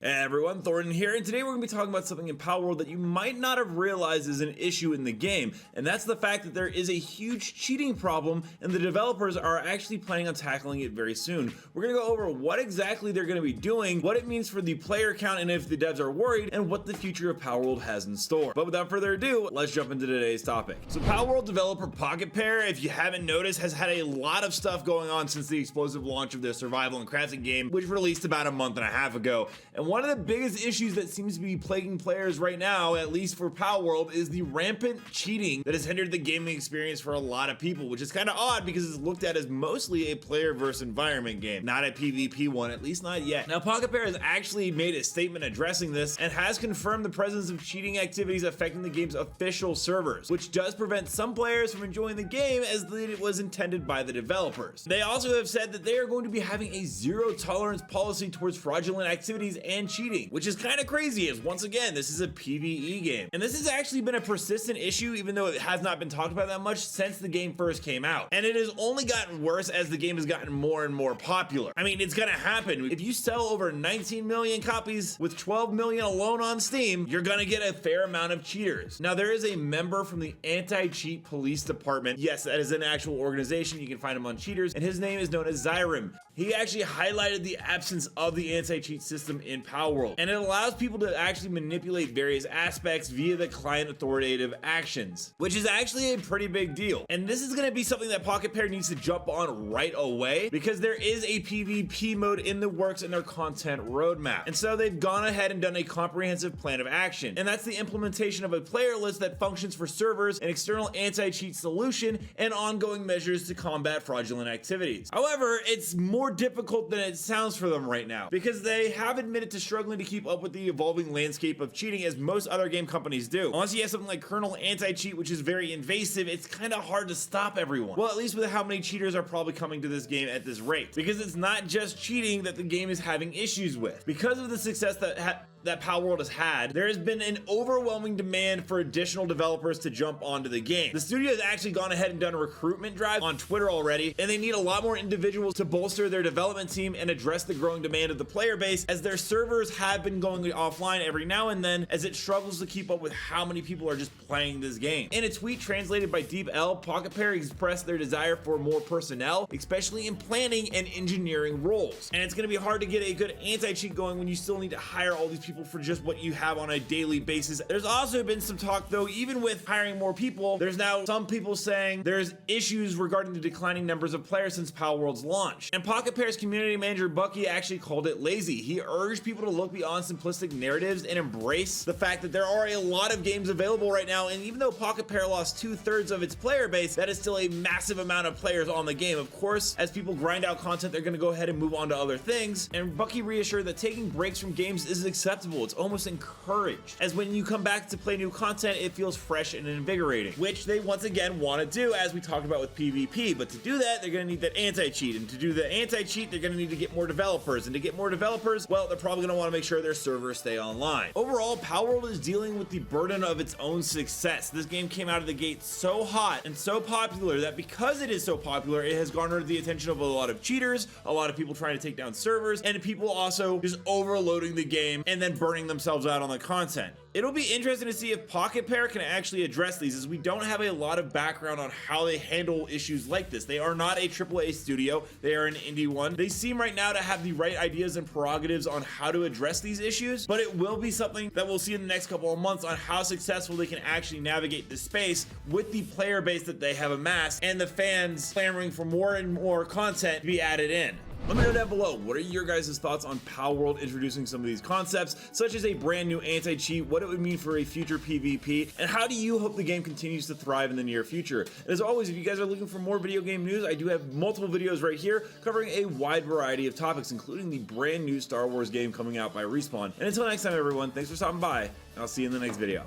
Hey everyone, Thornton here, and today we're going to be talking about something in Palworld that you might not have realized is an issue in the game, and that's the fact that there is a huge cheating problem, and the developers are actually planning on tackling it very soon. We're going to go over what exactly they're going to be doing, what it means for the player count and if the devs are worried, and what the future of Palworld has in store. But without further ado, let's jump into today's topic. So Palworld developer Pocketpair, if you haven't noticed, has had a lot of stuff going on since the explosive launch of their survival and crafting game, which released about a month and a half ago. And one of the biggest issues that seems to be plaguing players right now, at least for Palworld, is the rampant cheating that has hindered the gaming experience for a lot of people, which is kind of odd because it's looked at as mostly a player versus environment game, not a PvP one, at least not yet. Now, Pocketpair has actually made a statement addressing this and has confirmed the presence of cheating activities affecting the game's official servers, which does prevent some players from enjoying the game as it was intended by the developers. They also have said that they are going to be having a zero tolerance policy towards fraudulent activities and cheating, which is kind of crazy as once again, this is a PvE game. And this has actually been a persistent issue, even though it has not been talked about that much since the game first came out. And it has only gotten worse as the game has gotten more and more popular. I mean, it's gonna happen. If you sell over 19 million copies with 12 million alone on Steam, you're gonna get a fair amount of cheaters. Now, there is a member from the anti-cheat police department. Yes, that is an actual organization. You can find him on Cheaters, and his name is known as Zyrim. He actually highlighted the absence of the anti-cheat system in Palworld, and it allows people to actually manipulate various aspects via the client authoritative actions, which is actually a pretty big deal. And this is going to be something that Pocketpair needs to jump on right away because there is a PvP mode in the works in their content roadmap. And so they've gone ahead and done a comprehensive plan of action, and that's the implementation of a player list that functions for servers, an external anti-cheat solution, and ongoing measures to combat fraudulent activities. However, it's more difficult than it sounds for them right now because they have admitted to struggling to keep up with the evolving landscape of cheating as most other game companies do. Unless you have something like kernel anti-cheat, which is very invasive, it's kind of hard to stop everyone. Well, at least with how many cheaters are probably coming to this game at this rate, because it's not just cheating that the game is having issues with. Because of the success that Palworld has had, there has been an overwhelming demand for additional developers to jump onto the game. The studio has actually gone ahead and done a recruitment drive on Twitter already, and they need a lot more individuals to bolster their development team and address the growing demand of the player base, as their servers have been going offline every now and then as it struggles to keep up with how many people are just playing this game. In a tweet translated by Deep L, Pocketpair expressed their desire for more personnel, especially in planning and engineering roles. And it's going to be hard to get a good anti-cheat going when you still need to hire all these people for just what you have on a daily basis. There's also been some talk, though, even with hiring more people, there's now some people saying there's issues regarding the declining numbers of players since Palworld's launch. And Pocketpair's community manager Bucky actually called it lazy. He urged people to look beyond simplistic narratives and embrace the fact that there are a lot of games available right now, and even though Pocketpair lost 2/3 of its player base, that is still a massive amount of players on the game. Of course, as people grind out content, they're going to go ahead and move on to other things, and Bucky reassured that taking breaks from games is acceptable. It's almost encouraged, as when you come back to play new content, it feels fresh and invigorating, which they once again want to do, as we talked about with PvP. But to do that, they're going to need that anti-cheat, and to do the anti-cheat, they're going to need to get more developers, and to get more developers, well, they're probably going to want to make sure their servers stay online. Overall, Palworld is dealing with the burden of its own success. This game came out of the gate so hot and so popular that because it is so popular, it has garnered the attention of a lot of cheaters, a lot of people trying to take down servers, and people also just overloading the game and then burning themselves out on the content. It'll be interesting to see if Pocketpair can actually address these, as we don't have a lot of background on how they handle issues like this. They are not a AAA studio, they are an indie one. They seem right now to have the right ideas and prerogatives on how to address these issues, but it will be something that we'll see in the next couple of months on how successful they can actually navigate this space with the player base that they have amassed and the fans clamoring for more and more content to be added in. Let me know down below, what are your guys' thoughts on Palworld introducing some of these concepts, such as a brand new anti-cheat, what it would mean for a future PvP, and how do you hope the game continues to thrive in the near future? And as always, if you guys are looking for more video game news, I do have multiple videos right here covering a wide variety of topics, including the brand new Star Wars game coming out by Respawn. And until next time, everyone, thanks for stopping by, and I'll see you in the next video.